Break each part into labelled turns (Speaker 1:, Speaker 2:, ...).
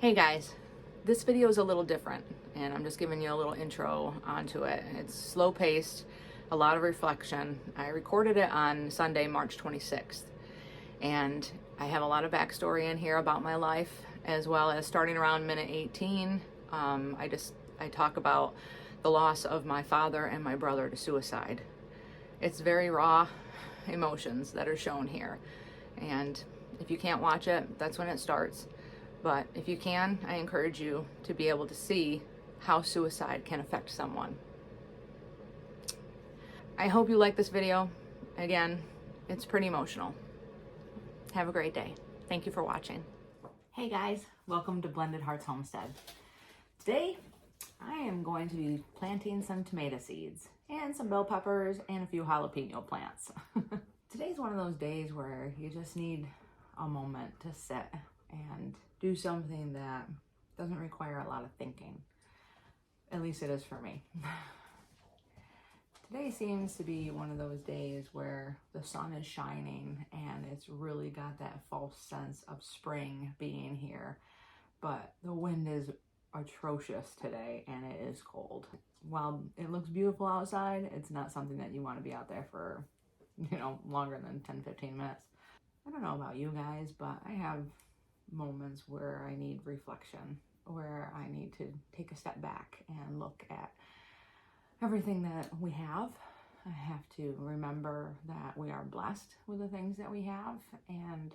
Speaker 1: Hey guys, this video is a little different and I'm just giving you a little intro onto it. It's slow paced, a lot of reflection. I recorded it on Sunday, March 26th, and I have a lot of backstory in here about my life, as well as starting around minute 18. I talk about the loss of my father and my brother to suicide. It's very raw emotions that are shown here, and if you can't watch it, that's when it starts. But if you can, I encourage you to be able to see how suicide can affect someone. I hope you like this video. Again, it's pretty emotional. Have a great day. Thank you for watching. Hey guys, welcome to Blended Hearts Homestead. Today, I am going to be planting some tomato seeds and some bell peppers and a few jalapeno plants. Today's one of those days where you just need a moment to sit and do something that doesn't require a lot of thinking. At least it is for me. Today seems to be one of those days where the sun is shining and it's really got that false sense of spring being here. But the wind is atrocious today and it is cold. While it looks beautiful outside, it's not something that you want to be out there for, longer than 10-15 minutes. I don't know about you guys, but I have moments where I need reflection, where I need to take a step back and look at everything that we have. I have to remember that we are blessed with the things that we have and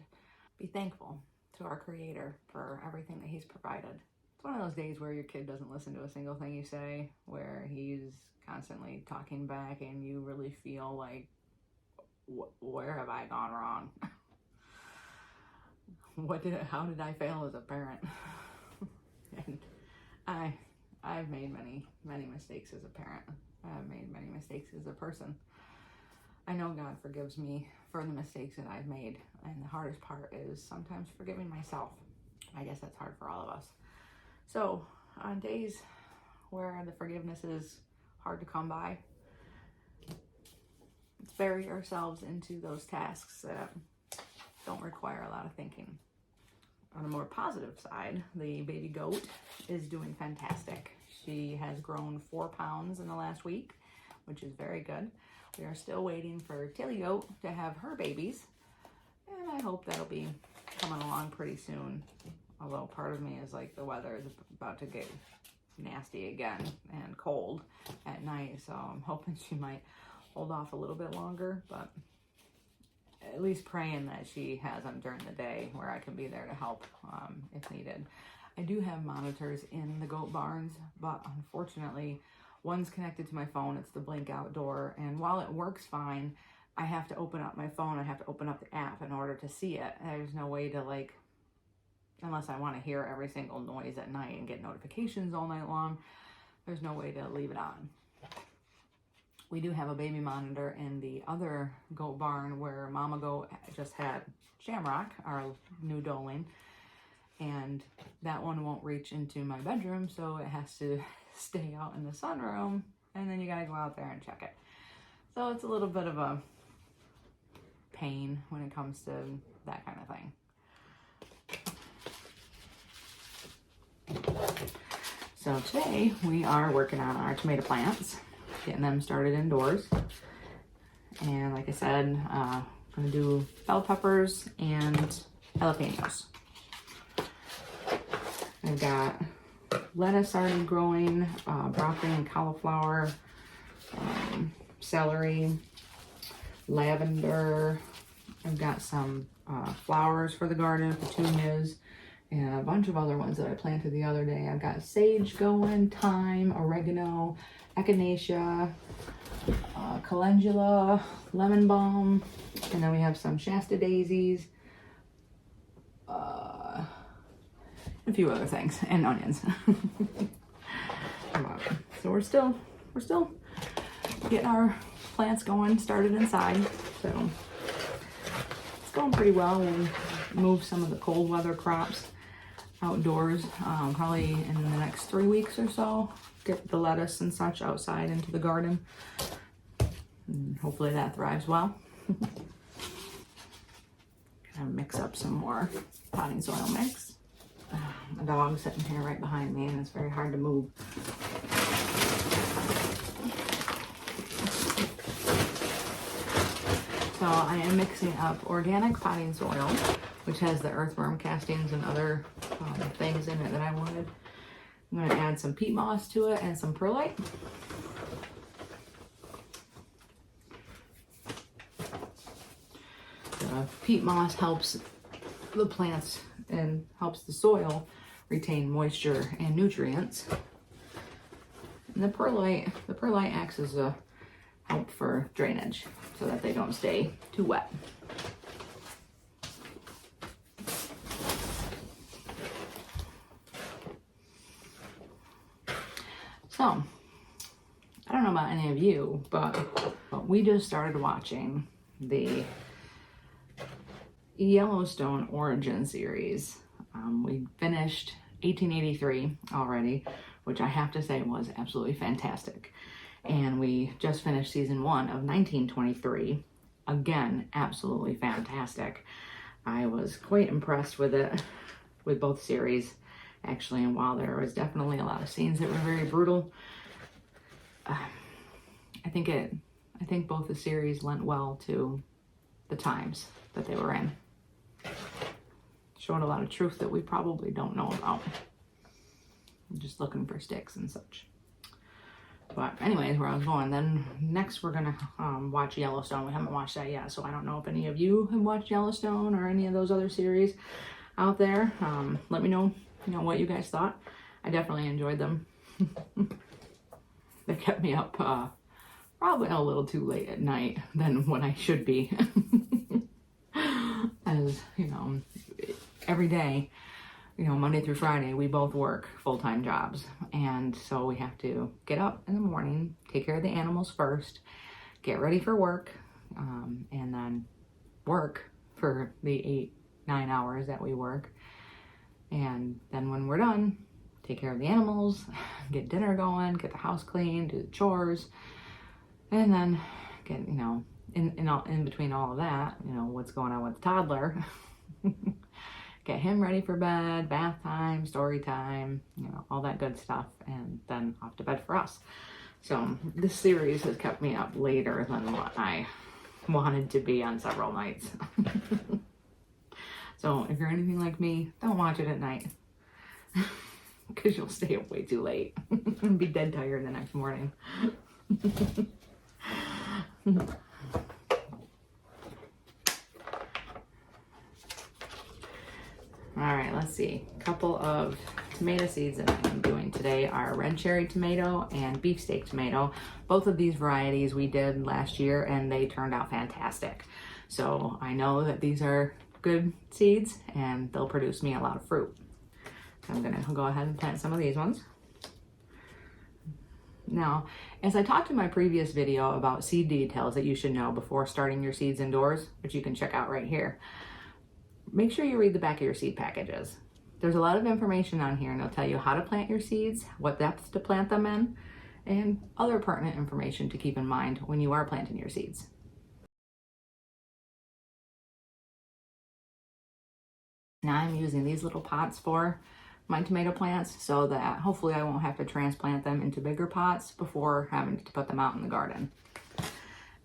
Speaker 1: be thankful to our Creator for everything that He's provided. It's one of those days where your kid doesn't listen to a single thing you say, where he's constantly talking back and you really feel like, where have I gone wrong? How did I fail as a parent? And I've made many mistakes as a parent. I've made many mistakes as a person. I know God forgives me for the mistakes that I've made, and the hardest part is sometimes forgiving myself. I guess that's hard for all of us. So on days where the forgiveness is hard to come by, let's bury ourselves into those tasks that don't require a lot of thinking. On a more positive side, the baby goat is doing fantastic. She has grown 4 pounds in the last week, which is very good. We are still waiting for Tilly Goat to have her babies, and I hope that'll be coming along pretty soon. Although part of me is like, the weather is about to get nasty again and cold at night, so I'm hoping she might hold off a little bit longer, but at least praying that she has them during the day where I can be there to help if needed. I do have monitors in the goat barns, but unfortunately, one's connected to my phone. It's the Blink Outdoor, and while it works fine, I have to open up my phone. I have to open up the app in order to see it. There's no way to, unless I want to hear every single noise at night and get notifications all night long, there's no way to leave it on. We do have a baby monitor in the other goat barn where Mama Goat just had Shamrock, our new doeling, and that one won't reach into my bedroom, so it has to stay out in the sunroom, and then you gotta go out there and check it. So it's a little bit of a pain when it comes to that kind of thing. So today we are working on our tomato plants, getting them started indoors. And like I said, I'm gonna do bell peppers and jalapenos. I've got lettuce already growing, broccoli and cauliflower, celery, lavender. I've got some flowers for the garden, petunias, and a bunch of other ones that I planted the other day. I've got sage going, thyme, oregano, echinacea, calendula, lemon balm, and then we have some Shasta daisies, a few other things, and onions. So we're still getting our plants started inside. So it's going pretty well. We'll move some of the cold weather crops outdoors, probably in the next 3 weeks or so. Get the lettuce and such outside into the garden. And hopefully that thrives well. Gonna mix up some more potting soil mix. A dog sitting here right behind me, and it's very hard to move. So I am mixing up organic potting soil, which has the earthworm castings and other things in it that I wanted. I'm going to add some peat moss to it and some perlite. The peat moss helps the plants and helps the soil retain moisture and nutrients. And the perlite acts as a help for drainage so that they don't stay too wet. So, I don't know about any of you, but we just started watching the Yellowstone Origin series. We finished 1883 already, which I have to say was absolutely fantastic. And we just finished season 1 of 1923. Again, absolutely fantastic. I was quite impressed with it, with both series, actually. And while there was definitely a lot of scenes that were very brutal, I think both the series lent well to the times that they were in. Showed a lot of truth that we probably don't know about. I'm just looking for sticks and such. But anyways, where I was going, then next we're gonna watch Yellowstone. We haven't watched that yet, so I don't know if any of you have watched Yellowstone or any of those other series out there. Let me know, what you guys thought. I definitely enjoyed them. They kept me up probably a little too late at night than what I should be. As every day, Monday through Friday, we both work full-time jobs. And so we have to get up in the morning, take care of the animals first, get ready for work, and then work for the 8-9 hours that we work. And then when we're done, take care of the animals, get dinner going, get the house clean, do the chores, and then get, in between all of that, what's going on with the toddler. Get him ready for bed, bath time, story time, all that good stuff, and then off to bed for us. So this series has kept me up later than what I wanted to be on several nights. So if you're anything like me, don't watch it at night, because you'll stay up way too late and be dead tired the next morning. All right, let's see. A couple of tomato seeds that I'm doing today are red cherry tomato and beefsteak tomato. Both of these varieties we did last year and they turned out fantastic. So I know that these are good seeds and they'll produce me a lot of fruit. So I'm gonna go ahead and plant some of these ones. Now, as I talked in my previous video about seed details that you should know before starting your seeds indoors, which you can check out right here, make sure you read the back of your seed packages. There's a lot of information on here and it'll tell you how to plant your seeds, what depth to plant them in, and other pertinent information to keep in mind when you are planting your seeds. Now I'm using these little pots for my tomato plants so that hopefully I won't have to transplant them into bigger pots before having to put them out in the garden.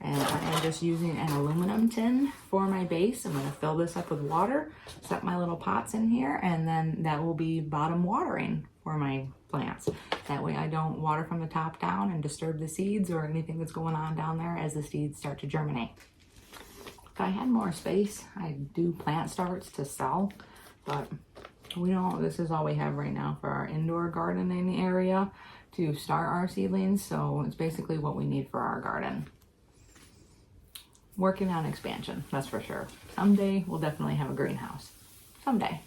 Speaker 1: And I am just using an aluminum tin for my base. I'm gonna fill this up with water, set my little pots in here, and then that will be bottom watering for my plants. That way I don't water from the top down and disturb the seeds or anything that's going on down there as the seeds start to germinate. If I had more space, I'd do plant starts to sell, but this is all we have right now for our indoor gardening area to start our seedlings. So it's basically what we need for our garden. Working on expansion, that's for sure. Someday we'll definitely have a greenhouse. Someday.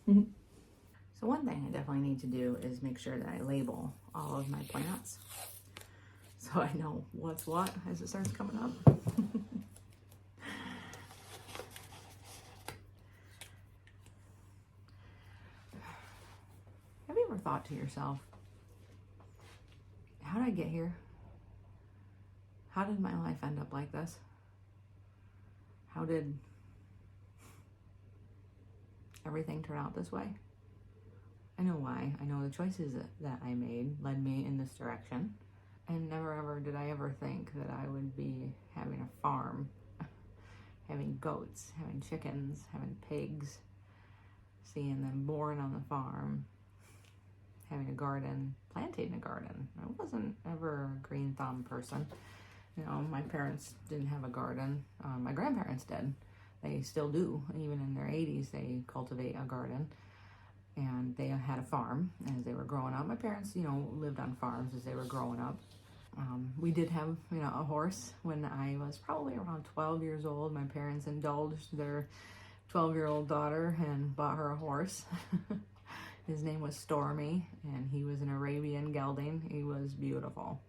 Speaker 1: So one thing I definitely need to do is make sure that I label all of my plants so I know what's what as it starts coming up. Have you ever thought to yourself, how did I get here? How did my life end up like this? How did everything turn out this way? I know why. I know the choices that I made led me in this direction. And never ever did I ever think that I would be having a farm, having goats, having chickens, having pigs, seeing them born on the farm, having a garden, planting a garden. I wasn't ever a green thumb person. You know, my parents didn't have a garden. My grandparents did. They still do. Even in their 80s, they cultivate a garden. And they had a farm as they were growing up. My parents, you know, lived on farms as they were growing up. We did have, you know, a horse when I was probably around 12 years old. My parents indulged their 12-year-old daughter and bought her a horse. His name was Stormy, and he was an Arabian gelding. He was beautiful.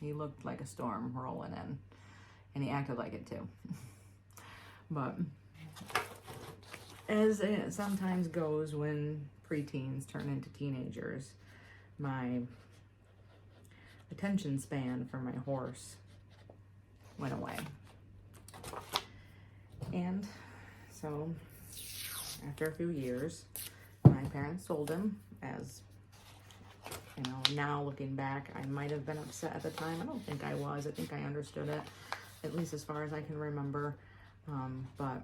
Speaker 1: He looked like a storm rolling in, and he acted like it too. But as it sometimes goes when preteens turn into teenagers, my attention span for my horse went away. And so after a few years, my parents sold him. As you know, now looking back, I might have been upset at the time. I don't think I was. I think I understood it, at least as far as I can remember. But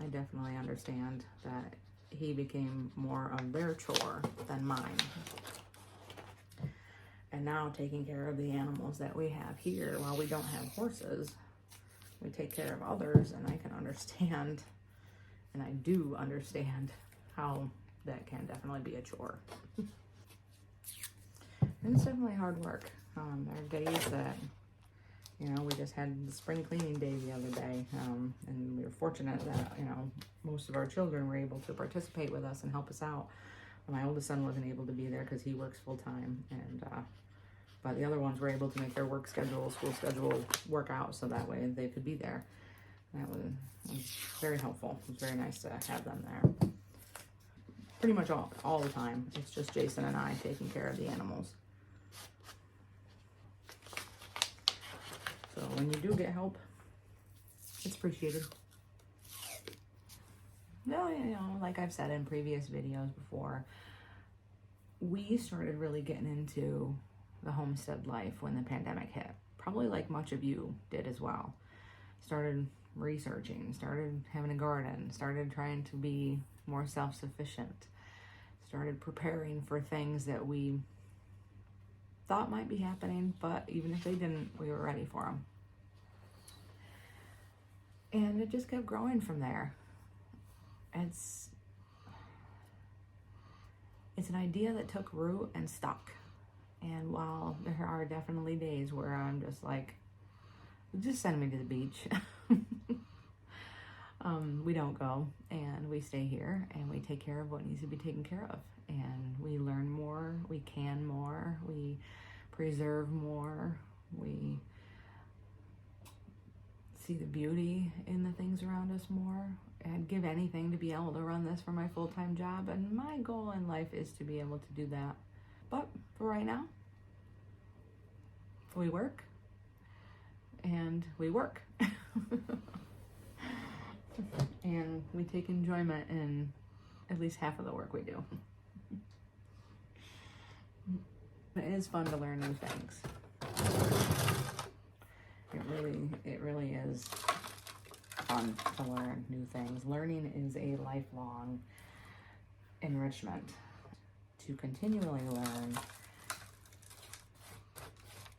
Speaker 1: I definitely understand that he became more of their chore than mine. And now taking care of the animals that we have here, while we don't have horses, we take care of others, and I can understand, and I do understand, how that can definitely be a chore. And it's definitely hard work. There are days that, you know, we just had the spring cleaning day the other day, and we were fortunate that, you know, most of our children were able to participate with us and help us out. My oldest son wasn't able to be there because he works full time, and but the other ones were able to make their work schedule, school schedule work out so that way they could be there. That was very helpful. It was very nice to have them there. Pretty much all the time. It's just Jason and I taking care of the animals. So when you do get help, it's appreciated. No, you know, like I've said in previous videos before, we started really getting into the homestead life when the pandemic hit. Probably like much of you did as well. Started researching, started having a garden, started trying to be more self-sufficient, started preparing for things that we thought might be happening, but even if they didn't, we were ready for them. And it just kept growing from there. It's an idea that took root and stuck. And while there are definitely days where I'm just like, just send me to the beach. We don't go, and we stay here, and we take care of what needs to be taken care of. And we learn more, we can more, we preserve more, we see the beauty in the things around us more. I'd give anything to be able to run this for my full-time job, and my goal in life is to be able to do that. But for right now, we work, and we work. And we take enjoyment in at least half of the work we do. It is fun to learn new things. It really is fun to learn new things. Learning is a lifelong enrichment. To continually learn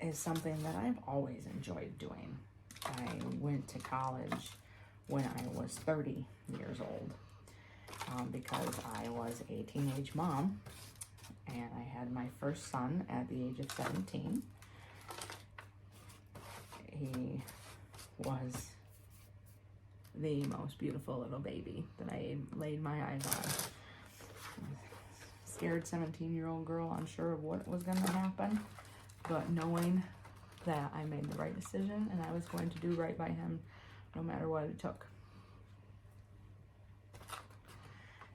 Speaker 1: is something that I've always enjoyed doing. I went to college when I was 30 years old because I was a teenage mom, and I had my first son at the age of 17. He was the most beautiful little baby that I laid my eyes on. Scared 17-year-old girl, unsure of what was going to happen, but knowing that I made the right decision and I was going to do right by him no matter what it took.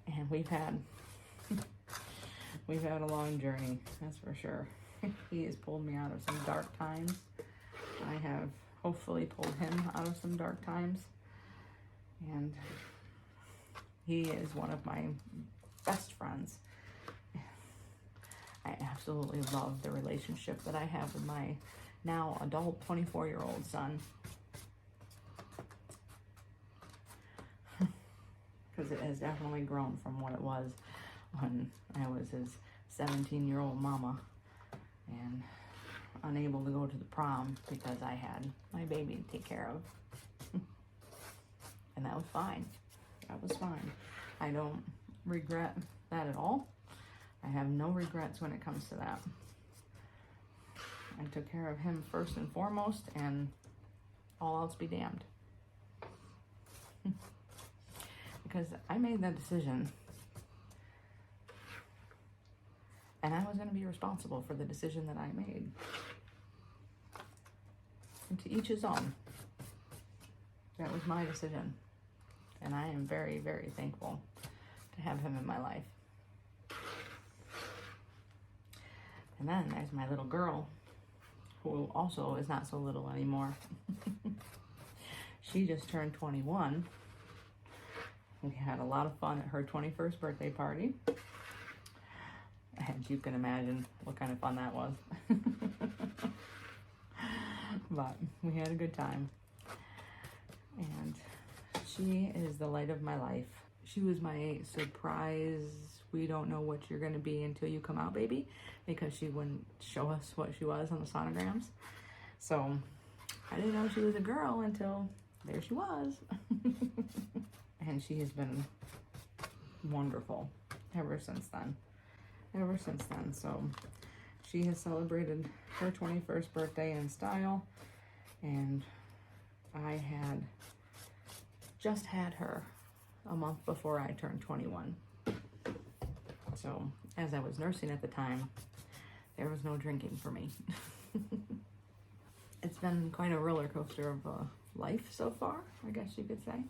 Speaker 1: And we've had a long journey, that's for sure. He has pulled me out of some dark times. I have hopefully pulled him out of some dark times. And He is one of my best friends. I absolutely love the relationship that I have with my now adult 24-year-old son. Because it has definitely grown from what it was when I was his 17-year-old mama and unable to go to the prom because I had my baby to take care of. And that was fine. That was fine. I don't regret that at all. I have no regrets when it comes to that. I took care of him first and foremost, and all else be damned. Because I made that decision, and I was going to be responsible for the decision that I made. And to each his own. That was my decision. And I am very, very thankful to have him in my life. And then there's my little girl, who also is not so little anymore. She just turned 21. We had a lot of fun at her 21st birthday party. And you can imagine what kind of fun that was. But we had a good time. And she is the light of my life. She was my surprise, we don't know what you're going to be until you come out baby, because she wouldn't show us what she was on the sonograms. So I didn't know she was a girl until there she was. And she has been wonderful ever since then. So she has celebrated her 21st birthday in style, and I had just had her a month before I turned 21. So as I was nursing at the time, there was no drinking for me. It's been quite a roller coaster of life so far, I guess you could say.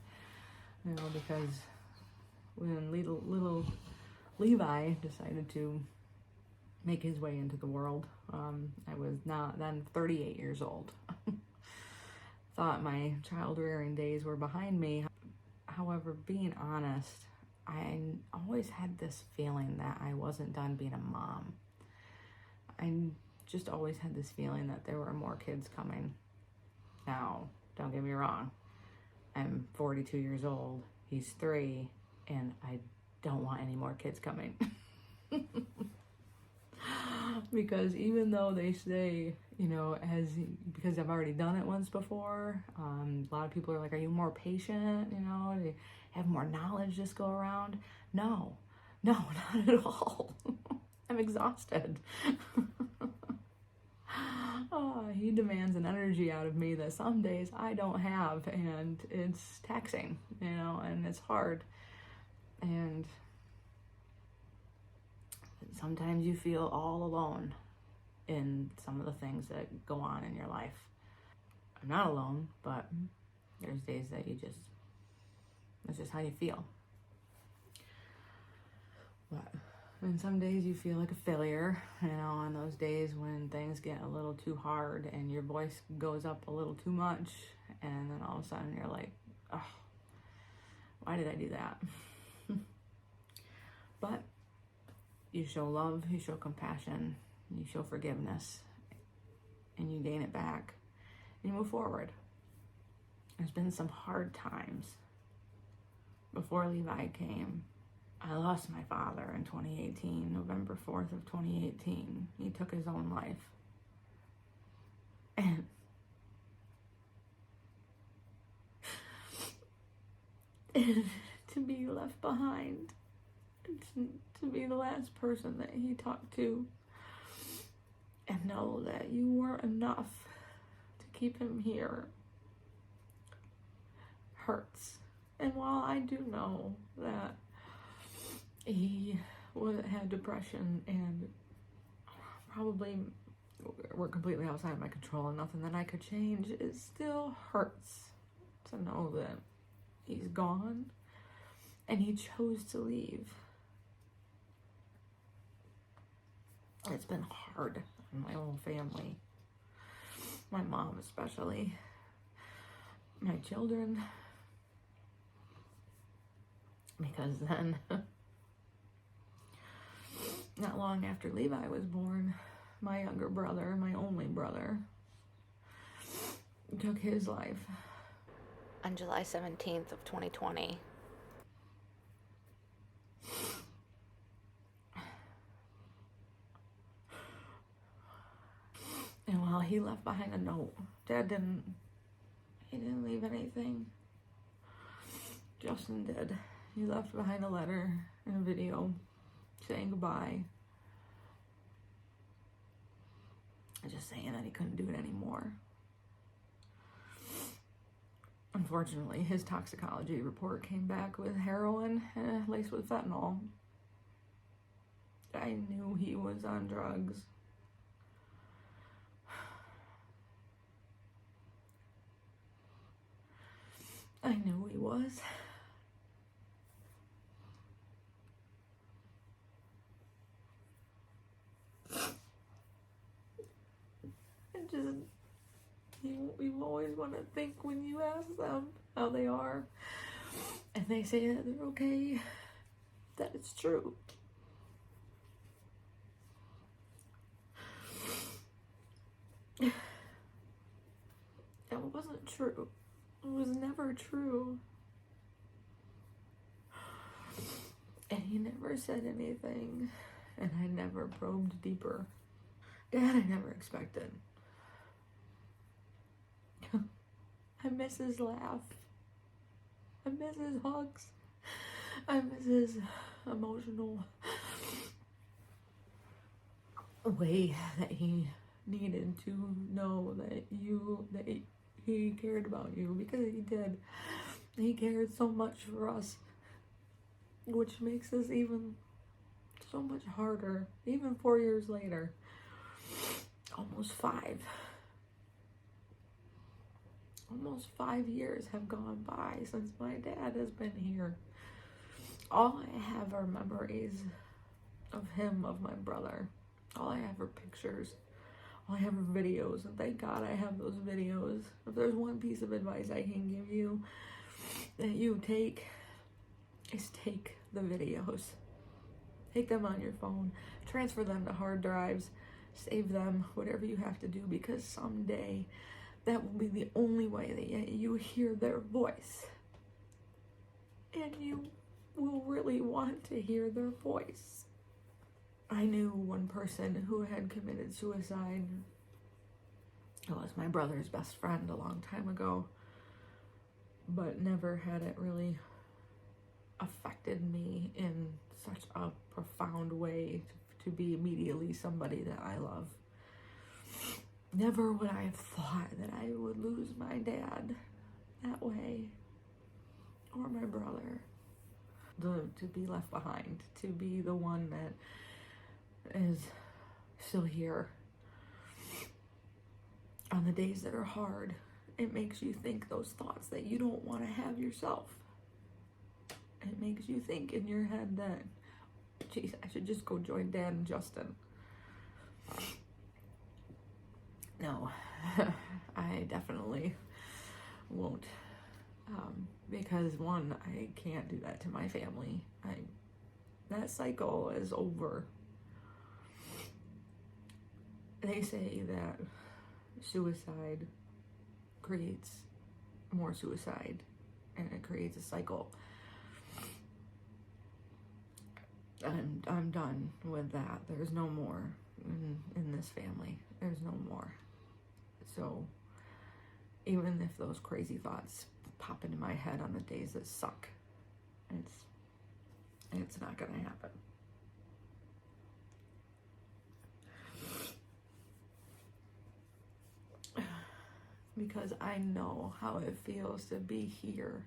Speaker 1: You know, because when little Levi decided to make his way into the world, I was not then 38 years old. Thought my child rearing days were behind me. However, being honest, I always had this feeling that I wasn't done being a mom. I just always had this feeling that there were more kids coming. Now, don't get me wrong. I'm 42 years old. He's 3, and I don't want any more kids coming. Because even though they say, you know, because I've already done it once before, a lot of people are like, are you more patient? You know, do you have more knowledge just go around? No, not at all. I'm exhausted. He demands an energy out of me that some days I don't have, and it's taxing, you know, and it's hard. And sometimes you feel all alone in some of the things that go on in your life. I'm not alone, but there's days that that's just how you feel. And some days you feel like a failure, you know, on those days when things get a little too hard and your voice goes up a little too much, and then all of a sudden you're like, oh, why did I do that? But you show love, you show compassion, you show forgiveness, and you gain it back, and you move forward. There's been some hard times. Before Levi came, I lost my father in 2018, November 4th of 2018. He took his own life. And to be left behind, to be the last person that he talked to, and know that you weren't enough to keep him here, hurts. And while I do know that he had depression and probably were completely outside of my control and nothing that I could change, it still hurts to know that he's gone and he chose to leave. It's been hard on my whole family, my mom especially, my children. Because then, not long after Levi was born, my younger brother, my only brother, took his life on July 17th of 2020. And while he left behind a note, Dad didn't leave anything. Justin did. He left behind a letter and a video saying goodbye. Just saying that he couldn't do it anymore. Unfortunately, his toxicology report came back with heroin laced with fentanyl. I knew he was on drugs. I knew he was. And just, you always want to think when you ask them how they are, and they say that they're okay, that it's true. It wasn't true. It was never true. And he never said anything, and I never probed deeper. Dad, I never expected. I miss his laugh. I miss his hugs. I miss his emotional way that he needed to know that he cared about you, because he did. He cared so much for us, which makes this even so much harder, even 4 years later. Almost 5. Almost 5 years have gone by since my dad has been here. All I have are memories of him, of my brother. All I have are pictures. All I have are videos, and thank God I have those videos. If there's one piece of advice I can give you that you take, is take the videos. Take them on your phone, transfer them to hard drives, save them, whatever you have to do, because someday that will be the only way that you hear their voice. And you will really want to hear their voice. I knew one person who had committed suicide. It was my brother's best friend a long time ago, but never had it really affected me in such a profound way to be immediately somebody that I love. Never would I have thought that I would lose my dad that way, or my brother. To be left behind, to be the one that is still here on the days that are hard. It makes you think those thoughts that you don't want to have yourself. It makes you think in your head that, geez, I should just go join Dad and Justin. No, I definitely won't. Because one, I can't do that to my family. That cycle is over. They say that suicide creates more suicide, and it creates a cycle. I'm done with that. There's no more in this family. There's no more. So even if those crazy thoughts pop into my head on the days that suck, it's not gonna happen. Because I know how it feels to be here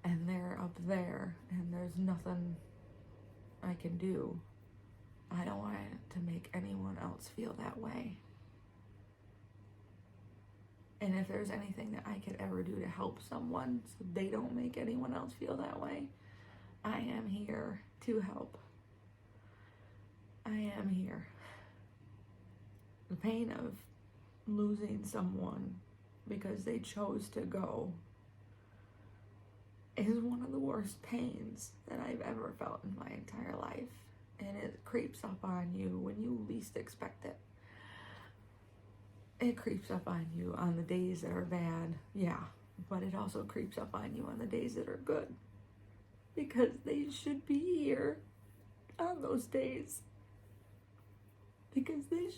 Speaker 1: and they're up there and there's nothing I can do. I don't want to make anyone else feel that way. And if there's anything that I could ever do to help someone so they don't make anyone else feel that way, I am here to help. I am here. The pain of losing someone because they chose to go is one of the worst pains that I've ever felt in my entire life. And it creeps up on you when you least expect it. It creeps up on you on the days that are bad, yeah, but it also creeps up on you on the days that are good. Because they should be here on those days. Because they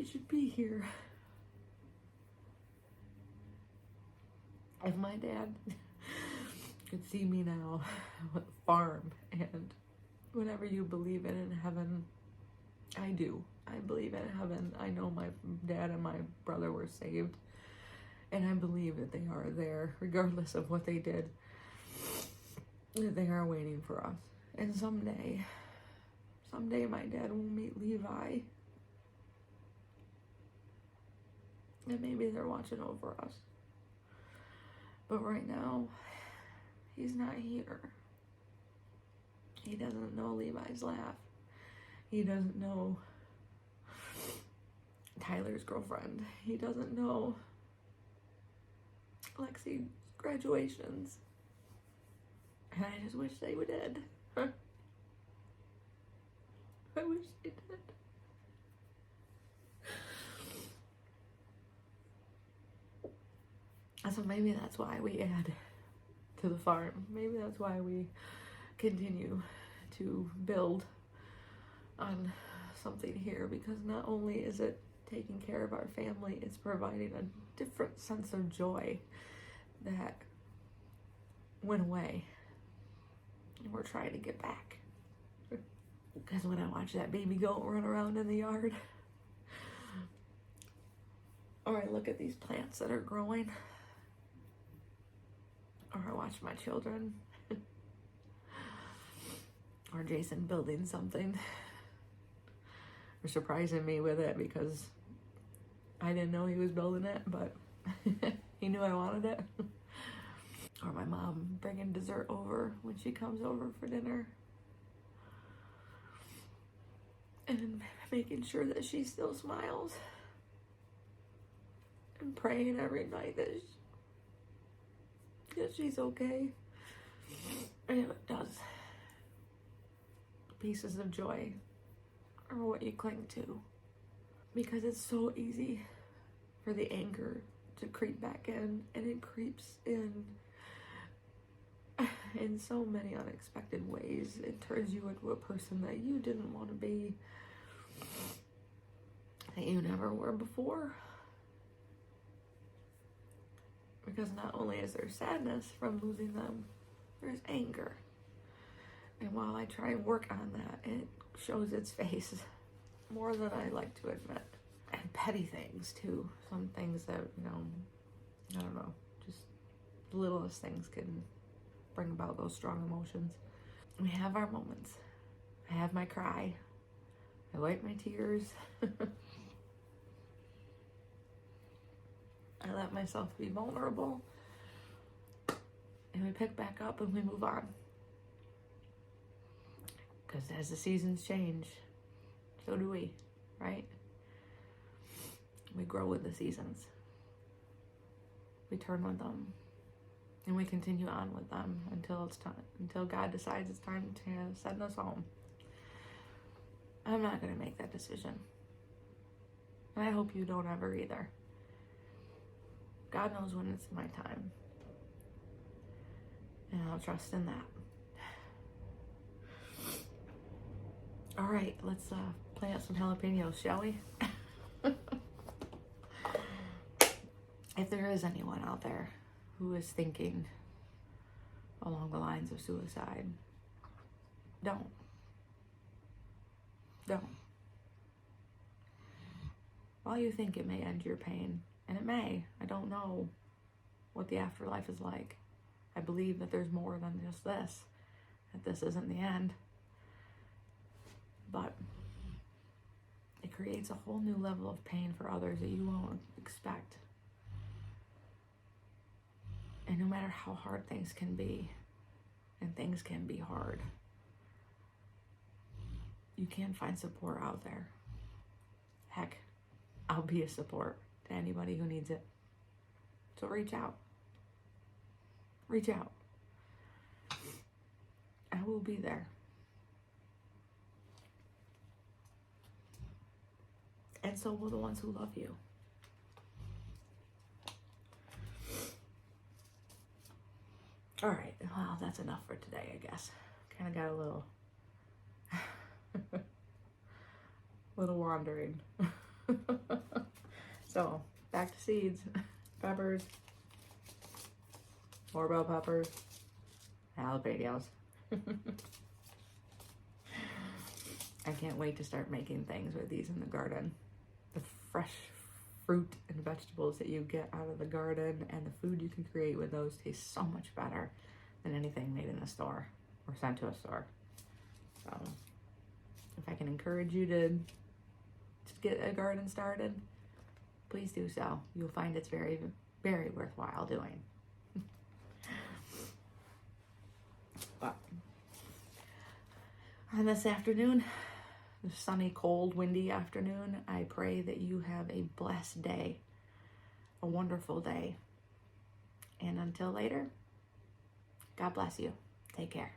Speaker 1: should be here. If my dad could see me now with a farm, and whatever you believe in heaven, I do. I believe in heaven. I know my dad and my brother were saved, and I believe that they are there, regardless of what they did, that they are waiting for us. And someday my dad will meet Levi, and maybe they're watching over us. But right now, he's not here. He doesn't know Levi's laugh. He doesn't know Tyler's girlfriend. He doesn't know Lexi's graduations. And I just wish they did. I wish they did. So maybe that's why we add to the farm. Maybe that's why we continue to build on something here, because not only is it taking care of our family, it's providing a different sense of joy that went away, and we're trying to get back. Because when I watch that baby goat run around in the yard, or I look at these plants that are growing, or I watch my children, or Jason building something, or surprising me with it because I didn't know he was building it, but he knew I wanted it. Or my mom bringing dessert over when she comes over for dinner, and making sure that she still smiles, and praying every night that she's okay. And it does. Pieces of joy are what you cling to, because it's so easy for the anger to creep back in, and it creeps in so many unexpected ways. It turns you into a person that you didn't want to be, that you never were before. Because not only is there sadness from losing them, there's anger. And while I try and work on that, it shows its face more than I like to admit. And petty things too. Some things that, I don't know, just the littlest things can bring about those strong emotions. We have our moments. I have my cry. I wipe my tears. I let myself be vulnerable, and we pick back up and we move on. Because as the seasons change, so do we, right? We grow with the seasons. We turn with them, and we continue on with them until it's time, until God decides it's time to send us home. I'm not going to make that decision. And I hope you don't ever either. God knows when it's my time. And I'll trust in that. All right, let's plant some jalapenos, shall we? If there is anyone out there who is thinking along the lines of suicide, don't. While you think it may end your pain, and it may, I don't know what the afterlife is like. I believe that there's more than just this, that this isn't the end. But it creates a whole new level of pain for others that you won't expect. And no matter how hard things can be, and things can be hard, you can find support out there. Heck, I'll be a support to anybody who needs it. So reach out. Reach out. I will be there. And so will the ones who love you. All right, well, that's enough for today, I guess. Kind of got a little, little wandering. So, back to seeds, peppers, more bell peppers, jalapenos. I can't wait to start making things with these in the garden. The fresh fruit and vegetables that you get out of the garden and the food you can create with those tastes so much better than anything made in the store or sent to a store. So if I can encourage you to get a garden started, please do so. You'll find it's very, very worthwhile doing. But on this afternoon, the sunny, cold, windy afternoon, I pray that you have a blessed day, a wonderful day. And until later, God bless you. Take care.